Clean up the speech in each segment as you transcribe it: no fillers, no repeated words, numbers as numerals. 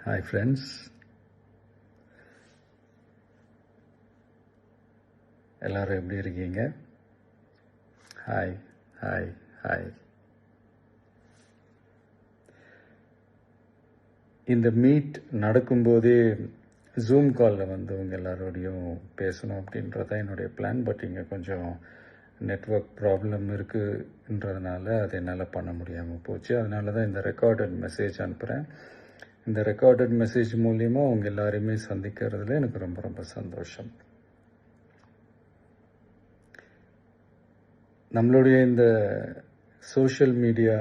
Hi friends, எல்லோரும் எப்படி இருக்கீங்க? Hi hi hi. இந்த மீட் நடக்கும்போதே ஜூம் காலில் வந்து உங்கள் எல்லாரோடையும் பேசணும் அப்படின்றதான் என்னுடைய பிளான். பட் இங்கே கொஞ்சம் நெட்வொர்க் ப்ராப்ளம் இருக்குன்றதுனால அது என்னால் பண்ண முடியாமல் போச்சு. அதனால தான் இந்த ரெக்கார்டட் மெசேஜ் அனுப்புகிறேன். இந்த ரெக்கார்டட் மெசேஜ் மூலிமா அவங்க எல்லாரையுமே சந்திக்கிறதுல எனக்கு ரொம்ப ரொம்ப சந்தோஷம். நம்மளுடைய இந்த சோஷியல் மீடியா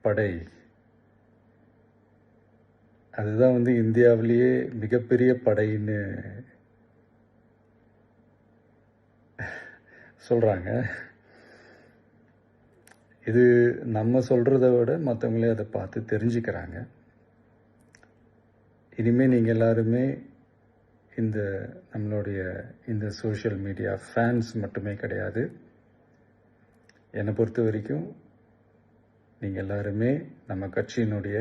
படை அதுதான் வந்து இந்தியாவிலேயே மிகப்பெரிய படைன்னு சொல்கிறாங்க. இது நம்ம சொல்கிறத விட மற்றவங்களே அதை பார்த்து தெரிஞ்சுக்கிறாங்க. இனிமேல் நீங்கள் எல்லாருமே இந்த நம்மளுடைய இந்த சோஷியல் மீடியா ஃபேன்ஸ் மட்டுமே கிடையாது. என்னை பொறுத்த வரைக்கும் நீங்கள் எல்லாருமே நம்ம கட்சியினுடைய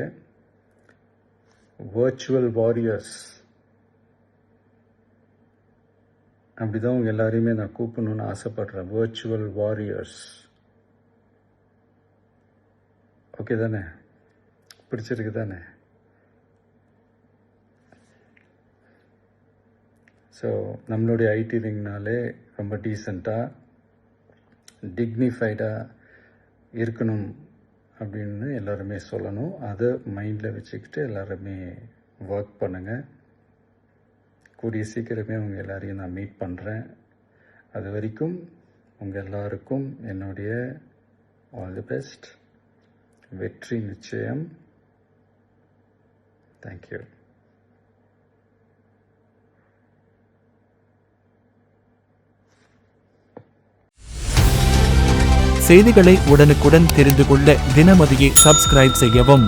வர்ச்சுவல் வாரியர்ஸ். அப்படிதான் உங்கள் எல்லாரையுமே நான் கூப்பிடணுன்னு ஆசைப்படுறேன். Virtual warriors. ஓகே தானே? பிடிச்சிருக்கு தானே? ஸோ நம்மளுடைய ஐடி விங்னாலே ரொம்ப டீசெண்டாக டிக்னிஃபைடாக இருக்கணும் அப்படின்னு எல்லாருமே சொல்லணும். அதை மைண்டில் வச்சுக்கிட்டு எல்லாருமே ஒர்க் பண்ணுங்கள். கூடிய சீக்கிரமே உங்கள் எல்லாரையும் நான் மீட் பண்ணுறேன். அது வரைக்கும் உங்கள் எல்லாருக்கும் என்னுடைய ஆல் தி பெஸ்ட். வெற்றி நிச்சயம். தேங்க்யூ. செய்திகளை உடனுக்குடன் தெரிந்து கொள்ள தினமதியை சப்ஸ்கிரைப் செய்யவும்.